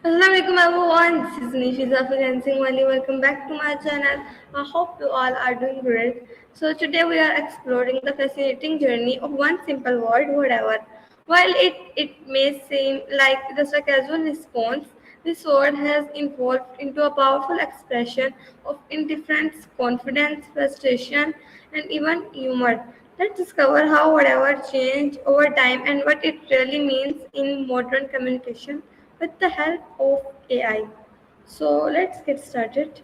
Assalamualaikum everyone, this is Nishiza Freelancing Wali. Welcome back to my channel. I hope you all are doing great. So today we are exploring the fascinating journey of one simple word, whatever. While it may seem like just a casual response, this word has evolved into a powerful expression of indifference, confidence, frustration, and even humor. Let's discover how whatever changed over time and what it really means in modern communication with the help of AI. So let's get started.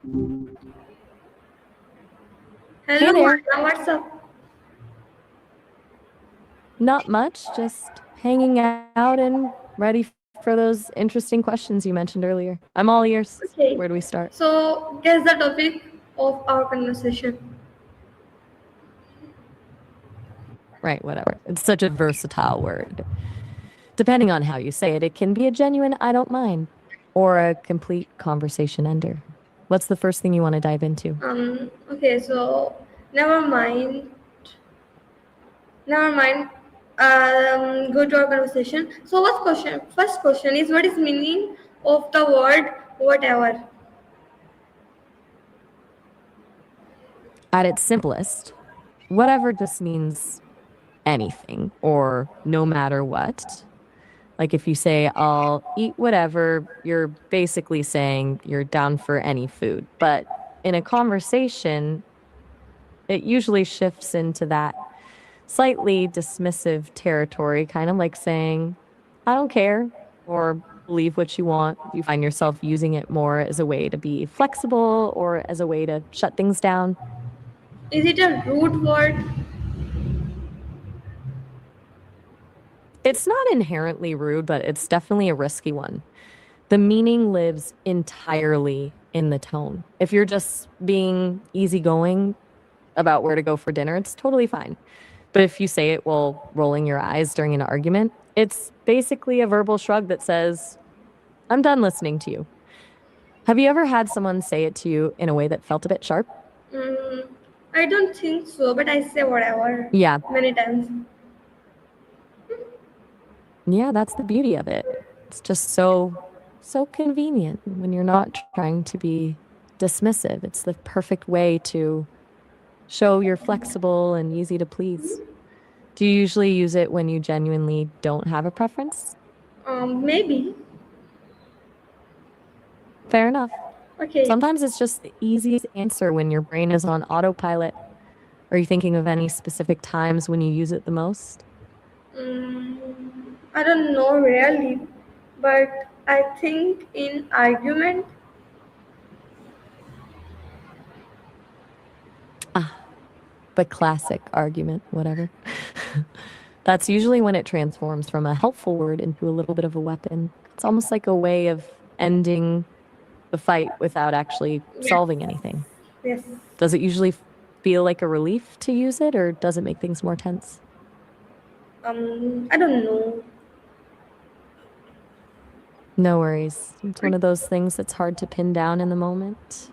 Hello, Hey there. Martha, what's up? Not much, just hanging out and ready for those interesting questions you mentioned earlier. I'm all ears. Where do Okay, we start? so guess the topic of our conversation. Right, whatever. It's such a versatile word. Depending on how you say it, it can be a genuine I don't mind or a complete conversation ender. What's the first thing you want to dive into? Okay, so never mind, never mind. Go to our conversation. So, what's question? First question is what is meaning of the word whatever? At its simplest, whatever just means anything or no matter what. Like if you say, I'll eat whatever, you're basically saying you're down for any food. But in a conversation, it usually shifts into that slightly dismissive territory, kind of like saying, I don't care, or believe what you want. You find yourself using it more as a way to be flexible or as a way to shut things down. Is it a root word? It's not inherently rude, but it's definitely a risky one. The meaning lives entirely in the tone. If you're just being easygoing about where to go for dinner, it's totally fine. But if you say it while rolling your eyes during an argument, it's basically a verbal shrug that says, I'm done listening to you. Have you ever had someone say it to you in a way that felt a bit sharp? Mm, I don't think so, but I say whatever Yeah. many times. Yeah, that's the beauty of it. It's just so convenient when you're not trying to be dismissive. It's the perfect way to show you're flexible and easy to please. Do you usually use it when you genuinely don't have a preference? Maybe. Fair enough. Okay. Sometimes it's just the easiest answer when your brain is on autopilot. Are you thinking of any specific times when you use it the most? I don't know really, but I think in argument, The classic argument, whatever. That's usually when it transforms from a helpful word into a little bit of a weapon. It's almost like a way of ending the fight without actually yes, solving anything. yes. Does it usually feel like a relief to use it, or does it make things more tense? I don't know. No worries. It's one of those things that's hard to pin down in the moment.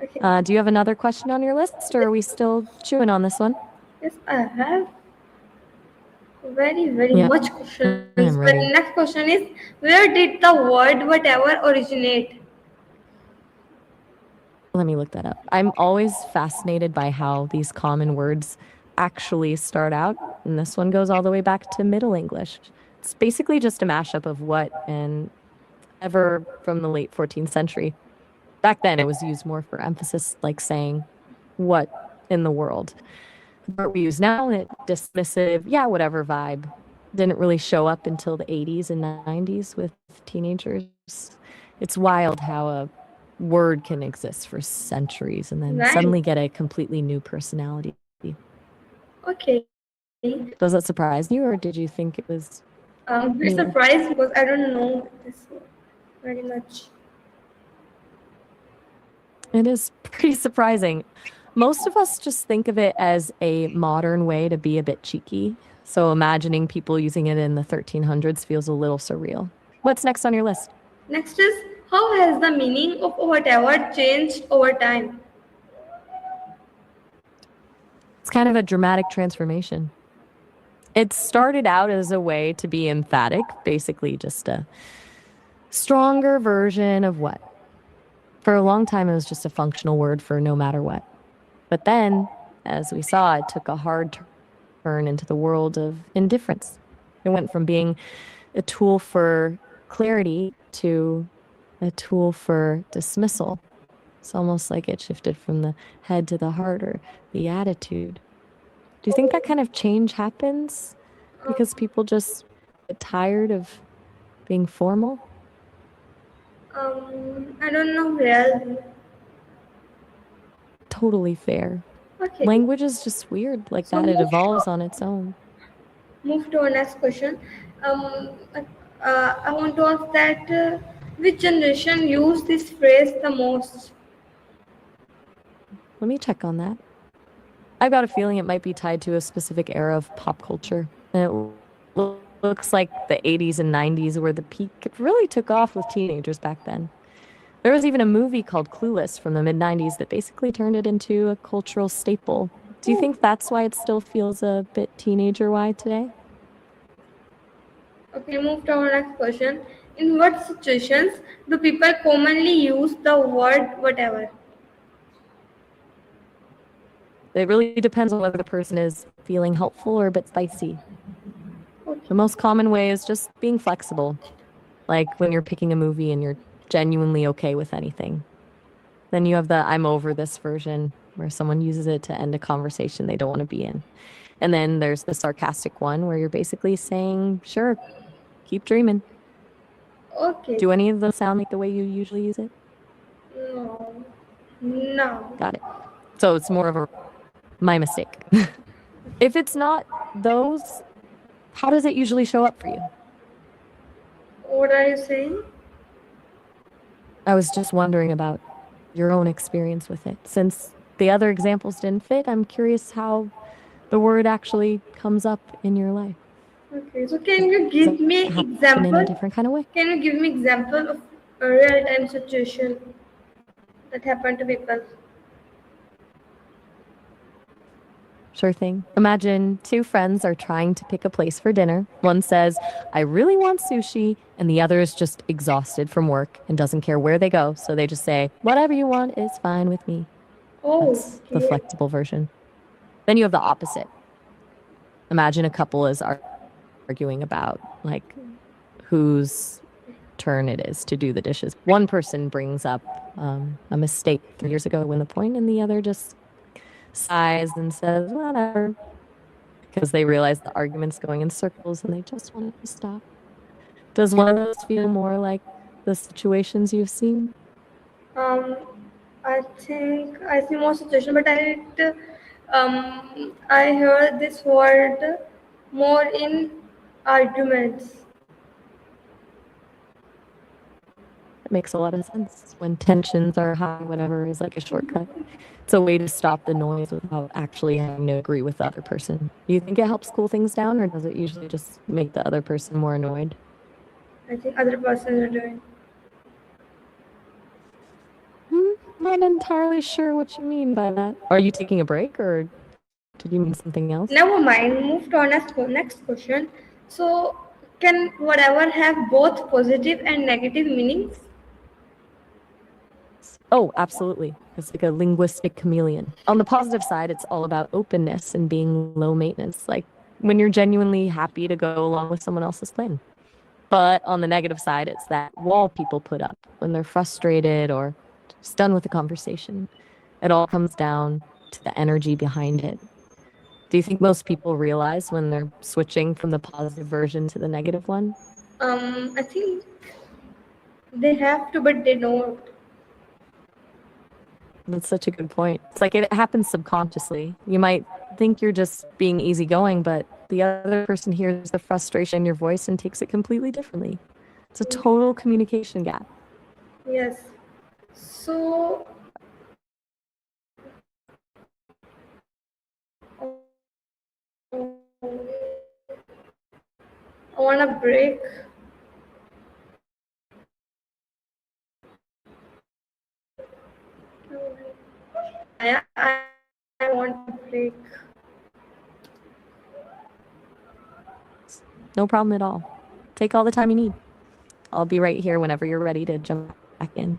Okay. Do you have another question on your list, or are we still chewing on this one? Yes, I have very Yeah, much questions. I'm But ready. next question is, where did the word whatever originate? Let me look that up. I'm always fascinated by how these common words actually start out, and this one goes all the way back to Middle English. It's basically just a mashup of what and ever from the late 14th century. Back then, it was used more for emphasis, like saying, what in the world? The part we use now, that dismissive, yeah, whatever vibe, didn't really show up until the 80s and 90s with teenagers. It's wild how a word can exist for centuries and then Right. suddenly get a completely new personality. Okay. Does that surprise you, or did you think it was Bit newer? surprised because I don't know this very much. It is pretty surprising. Most of us just think of it as a modern way to be a bit cheeky. So imagining people using it in the 1300s feels a little surreal. What's next on your list? Next is, how has the meaning of whatever changed over time? It's kind of a dramatic transformation. It started out as a way to be emphatic, basically just a stronger version of what? For a long time, it was just a functional word for no matter what. But then, as we saw, it took a hard turn into the world of indifference. It went from being a tool for clarity to a tool for dismissal. It's almost like it shifted from the head to the heart or the attitude. Do you think that kind of change happens because people just get tired of being formal? I don't know really. Totally fair. Okay. Language is just weird like So that. It evolves on its own. move to our next question. I want to ask that which generation use this phrase the most? Let me check on that. I've got a feeling it might be tied to a specific era of pop culture. And it looks like the 80s and 90s were the peak. It really took off with teenagers back then. There was even a movie called Clueless from the mid-90s that basically turned it into a cultural staple. Do you think that's why it still feels a bit teenager-wide today? Okay, move to our next question. In what situations do people commonly use the word whatever? It really depends on whether the person is feeling helpful or a bit spicy. Okay. The most common way is just being flexible, like when you're picking a movie and you're genuinely okay with anything. Then you have the I'm over this version where someone uses it to end a conversation they don't want to be in. And then there's the sarcastic one where you're basically saying, sure, keep dreaming. Okay. Do any of those sound like the way you usually use it? No. No. Got it. So it's more of a my mistake. If it's not those, how does it usually show up for you? What are you saying? I was just wondering about your own experience with it. Since the other examples didn't fit, I'm curious how the word actually comes up in your life. Okay. So can you Does give it me happen in a example? different kind of way? Can you give me example of a real time situation that happened to people? Sure thing. Imagine two friends are trying to pick a place for dinner. One says, I really want sushi, and the other is just exhausted from work and doesn't care where they go. So they just say, whatever you want is fine with me. Oh, That's the okay. flexible version. Then you have the opposite. Imagine a couple is arguing about like whose turn it is to do the dishes. One person brings up a mistake 3 years ago to win the point, and the other just sighs and says, whatever, because they realize the argument's going in circles and they just want it to stop. Does one of those feel more like the situations you've seen? Um, I think I see more situation, but I heard this word more in arguments. It makes a lot of sense. When tensions are high, whatever is like a shortcut. It's a way to stop the noise without actually having to agree with the other person. Do you think it helps cool things down, or does it usually just make the other person more annoyed? I think other persons are doing. Not entirely sure what you mean by that. Are you taking a break, or did you mean something else? Never mind. Move to our next question. So, can whatever have both positive and negative meanings? Oh, absolutely. It's like a linguistic chameleon. On the positive side, it's all about openness and being low maintenance, like when you're genuinely happy to go along with someone else's plan. But on the negative side, it's that wall people put up when they're frustrated or just done with the conversation. It all comes down to the energy behind it. Do you think most people realize when they're switching from the positive version to the negative one? I think they have to, but they don't. That's such a good point. It's like it happens subconsciously. You might think you're just being easygoing, but the other person hears the frustration in your voice and takes it completely differently. It's a total communication gap. Yes. So, I want a break. I want a break. No problem at all. Take all the time you need. I'll be right here whenever you're ready to jump back in.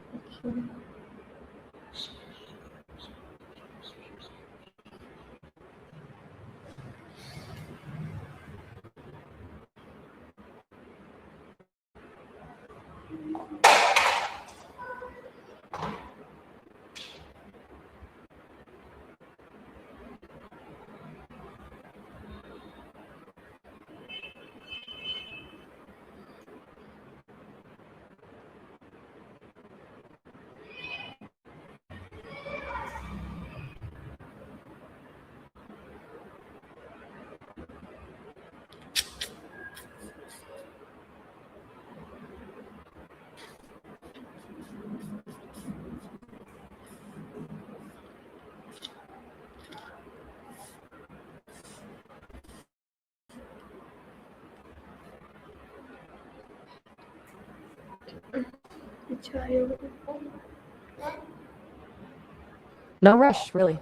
No rush, really.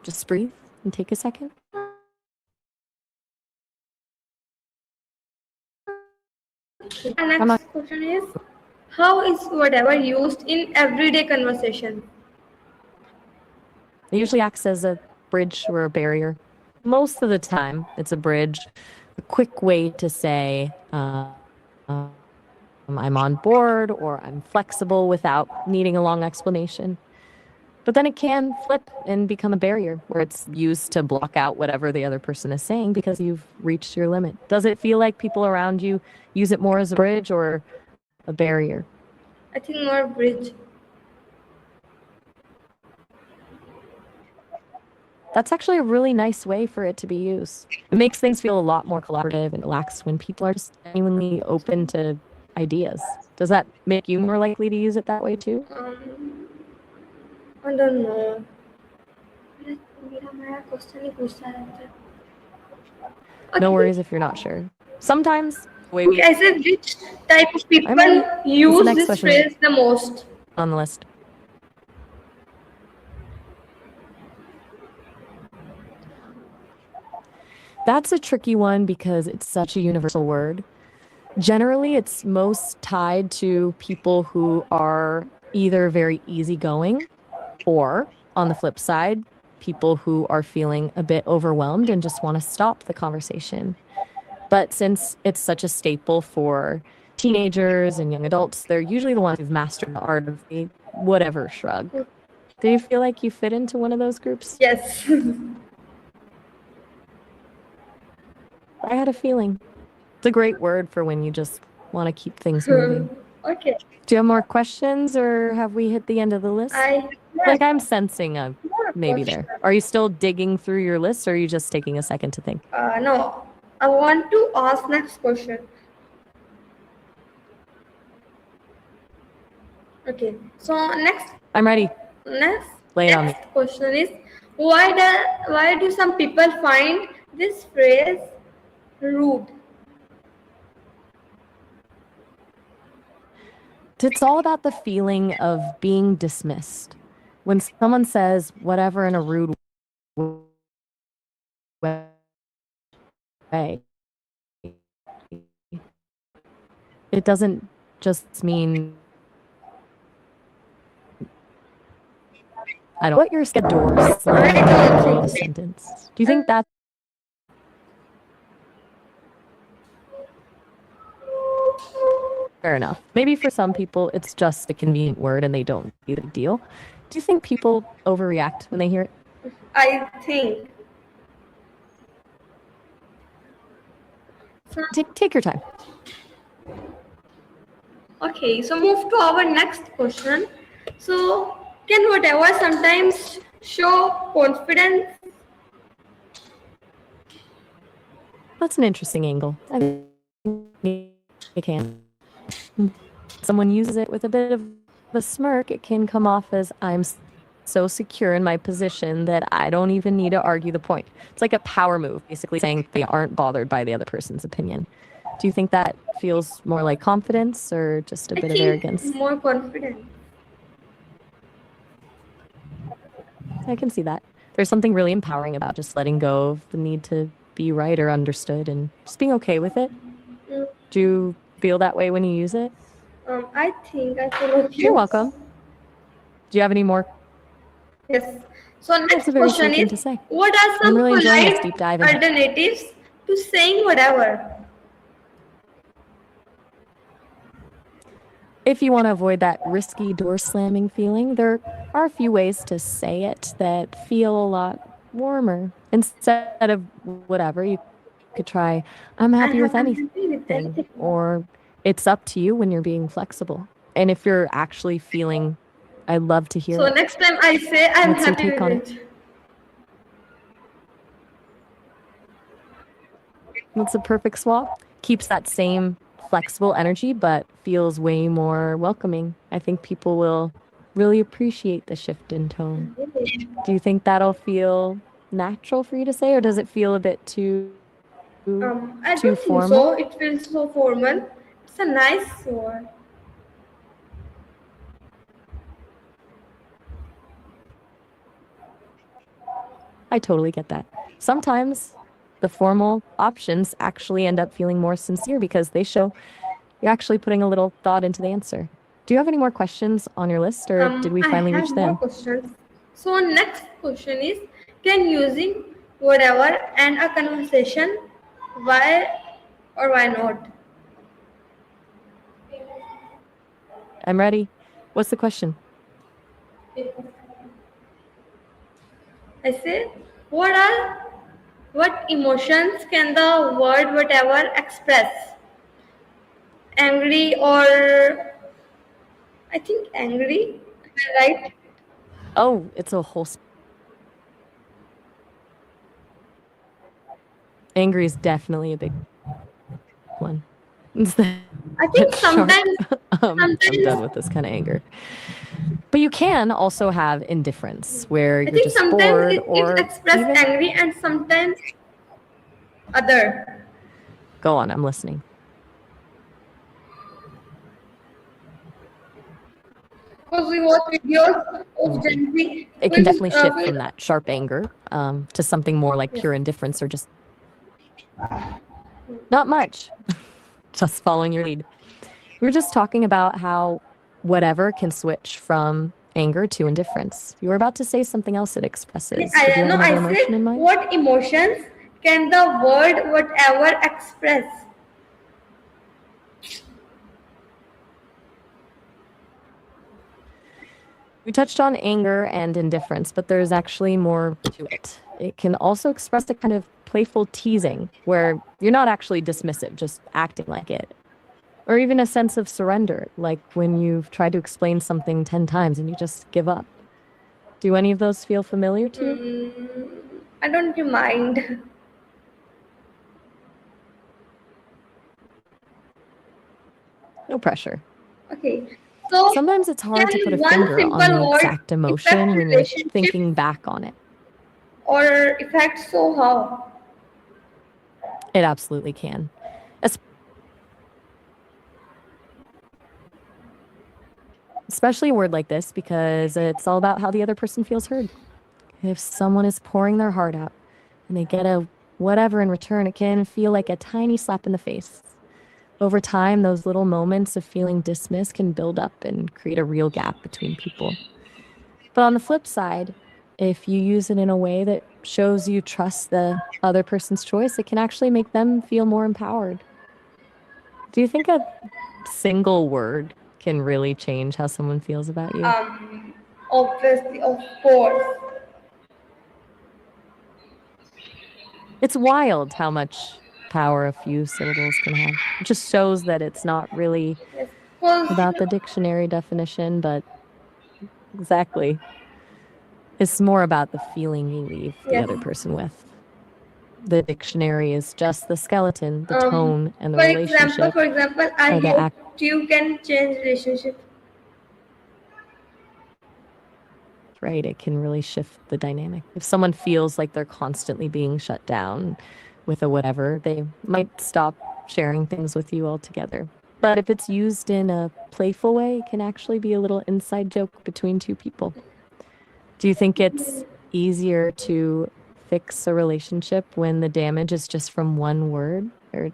Just breathe and take a second. Our next question is, how is whatever used in everyday conversation? It usually acts as a bridge or a barrier. Most of the time, it's a bridge, a quick way to say, I'm on board or I'm flexible without needing a long explanation. But then it can flip and become a barrier where it's used to block out whatever the other person is saying because you've reached your limit. Does it feel like people around you use it more as a bridge or a barrier? I think more bridge. That's actually a really nice way for it to be used. It makes things feel a lot more collaborative and relaxed when people are just genuinely open to ideas. Does that make you more likely to use it that way too? I don't know. No worries if you're not sure. Sometimes the way we I said, which type of people use this phrase the most? On the list. That's a tricky one because it's such a universal word. Generally, it's most tied to people who are either very easygoing or, on the flip side, people who are feeling a bit overwhelmed and just want to stop the conversation. But since it's such a staple for teenagers and young adults, they're usually the ones who've mastered the art of the whatever shrug. Do you feel like you fit into one of those groups? Yes. I had a feeling. It's a great word for when you just want to keep things moving. Okay. Do you have more questions or have we hit the end of the list? Like I'm sensing a maybe there. Are you still digging through your list or are you just taking a second to think? No. I want to ask next question. Okay. So next. I'm ready. Next me. question is, why do some people find this phrase rude? It's all about the feeling of being dismissed. When someone says whatever in a rude way, it doesn't just mean I don't what your schedule is a sentence. Do you think that fair enough? Maybe for some people it's just a convenient word and they don't see the deal. Do you think people overreact when they hear it? I think. Take your time. Okay, so move to our next question. So, can whatever sometimes show confidence? That's an interesting angle. I think it can. Someone uses it with a bit of a smirk, it can come off as I'm so secure in my position that I don't even need to argue the point. It's like a power move, basically saying they aren't bothered by the other person's opinion. Do you think that feels more like confidence or just a bit of arrogance? More confidence. I can see that. There's something really empowering about just letting go of the need to be right or understood and just being okay with it. Do you feel that way when you use it? I think I feel okay. You're welcome. Do you have any more? Yes. So That's next a very question sweet thing is, to say. what are I'm some really enjoying this polite deep dive into alternatives to saying whatever? if you want to avoid that risky door slamming feeling, there are a few ways to say it that feel a lot warmer. Instead of whatever, you could try, I'm happy with I'm happy with anything, anything. or it's up to you when you're being flexible. And if you're actually feeling, I'd love to hear So it. next time I say I'm What's your happy take with on it. It's a perfect swap. Keeps that same flexible energy, but feels way more welcoming. I think people will really appreciate the shift in tone. Do you think that'll feel natural for you to say, or does it feel a bit too I too don't think formal? so. It feels so formal. It's a nice word. I totally get that. Sometimes the formal options actually end up feeling more sincere because they show you're actually putting a little thought into the answer. Do you have any more questions on your list, or did we I finally have reach the more end? questions. So next question is, can using whatever end a conversation? Why or why not? I'm ready. What's the question? I say, what emotions can the word whatever express? Angry or I think angry, am I right? Oh, it's a whole. Angry is definitely a big one. It's I that think sharp. I'm done sometimes with this kind of anger. But you can also have indifference where I you're think just sometimes bored it or express even. angry and sometimes other. Go on, I'm listening. Because we watch videos of Gen Z It can with, definitely shift from that sharp anger to something more like yes. pure indifference or just not much, just following your lead. We were just talking about how whatever can switch from anger to indifference. You were about to say something else it expresses. Did you have No, another I emotion in said mind? what emotions can the word whatever express? We touched on anger and indifference, but there's actually more to it. It can also express a kind of playful teasing where you're not actually dismissive, just acting like it. Or even a sense of surrender, like when you've tried to explain something 10 times and you just give up. Do any of those feel familiar to you? I don't mind. No pressure. Okay. So Sometimes it's hard to put a can one finger on the simple word exact emotion affect when you're relationships thinking back on it. or affect so how? It absolutely can. Especially a word like this because it's all about how the other person feels heard. If someone is pouring their heart out and they get a whatever in return, it can feel like a tiny slap in the face. Over time, those little moments of feeling dismissed can build up and create a real gap between people. But on the flip side, if you use it in a way that shows you trust the other person's choice, it can actually make them feel more empowered. Do you think a single word can really change how someone feels about you? Obviously, of course. It's wild how much power a few syllables can have. It just shows that it's not really Yes. Because about the dictionary definition, but exactly. It's more about the feeling you leave the yes. other person with. The dictionary is just the skeleton, the tone, and the relationship For example, I are the hate act. you can change relationship. Right? It can really shift the dynamic. If someone feels like they're constantly being shut down with a whatever, they might stop sharing things with you altogether. But if it's used in a playful way, it can actually be a little inside joke between two people. Do you think it's easier to fix a relationship when the damage is just from one word? Or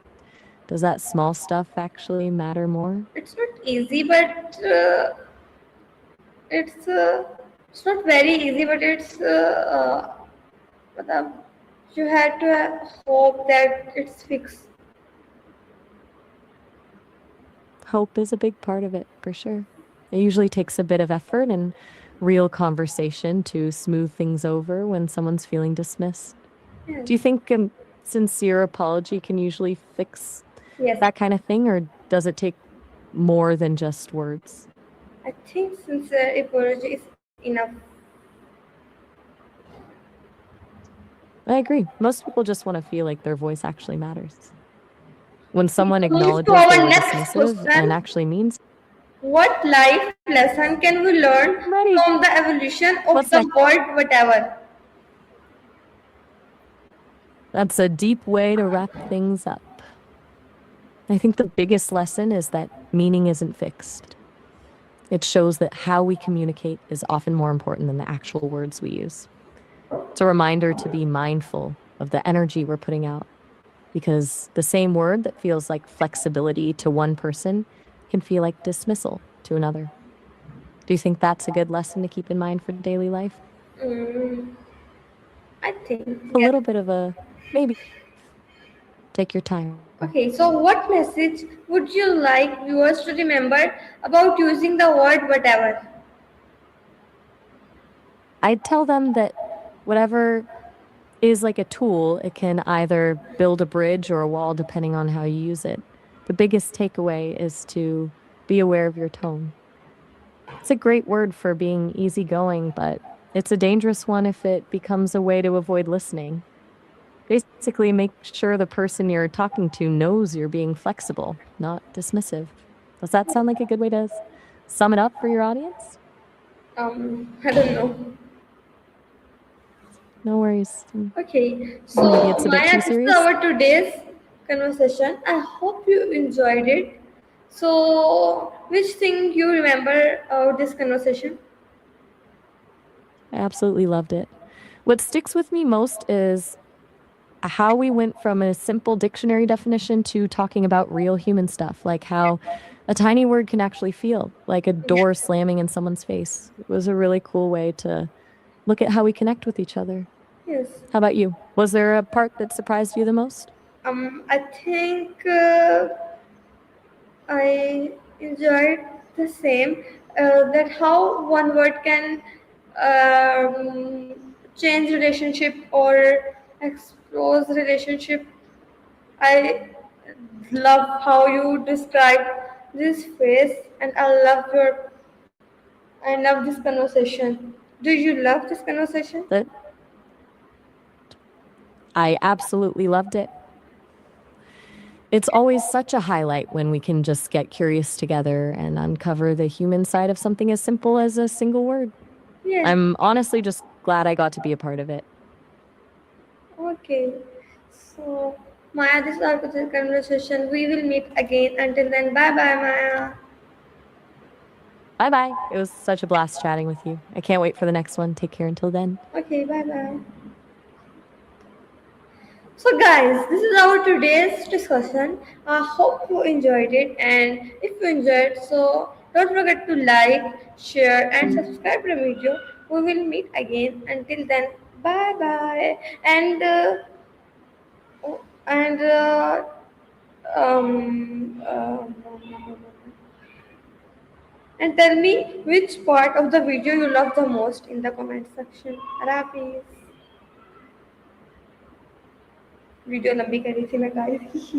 Does that small stuff actually matter more? It's not easy, but it's it's not very easy, but it's मतलब, you had to hope that it's fixed. Hope is a big part of it, for sure. It usually takes a bit of effort and real conversation to smooth things over when someone's feeling dismissed. Yes. Do you think sincere apology can usually fix Yes. that kind of thing, or does it take more than just words? I think sincere apology is enough. I agree. Most people just want to feel like their voice actually matters. When someone So move to acknowledges they our were next dismissive and question. actually means, What life lesson can we learn I'm ready. from the evolution of What's the next? word whatever? That's a deep way to wrap things up. I think the biggest lesson is that meaning isn't fixed. It shows that how we communicate is often more important than the actual words we use. It's a reminder to be mindful of the energy we're putting out, because the same word that feels like flexibility to one person can feel like dismissal to another. Do you think that's a good lesson to keep in mind for daily life? I think A yes. little bit of a maybe. Take your time. Okay, so what message would you like viewers to remember about using the word whatever? I'd tell them that whatever is like a tool, it can either build a bridge or a wall depending on how you use it. The biggest takeaway is to be aware of your tone. It's a great word for being easygoing, but it's a dangerous one if it becomes a way to avoid listening. Basically, make sure the person you're talking to knows you're being flexible, not dismissive. Does that sound like a good way to sum it up for your audience? I don't know. No worries. Okay, so Maybe it's a bit Maya, too this is serious. our today's conversation. I hope you enjoyed it. So, which thing you remember of this conversation? I absolutely loved it. What sticks with me most is how we went from a simple dictionary definition to talking about real human stuff, like how a tiny word can actually feel like a door slamming in someone's face. It was a really cool way to look at how we connect with each other. Yes. How about you? Was there a part that surprised you the most? I think I enjoyed the same. That how one word can change relationship or expose relationship. I love how you describe this phrase, and I love this conversation. Do you love this conversation? That I absolutely loved it. It's always such a highlight when we can just get curious together and uncover the human side of something as simple as a single word. Yes. I'm honestly just glad I got to be a part of it. Okay. So, Maya, this is our conversation. We will meet again. Until then, bye bye, Maya. Bye bye. It was such a blast chatting with you. I can't wait for the next one. Take care until then. Okay, bye bye. So, guys, this is our today's discussion. I hope you enjoyed it, and if you enjoyed, so don't forget to like, share, and subscribe to the video. We will meet again. Until then, bye bye. And um, and tell me which part of the video you love the most in the comment section. Rapis. Video लंबी करी थी मैं guys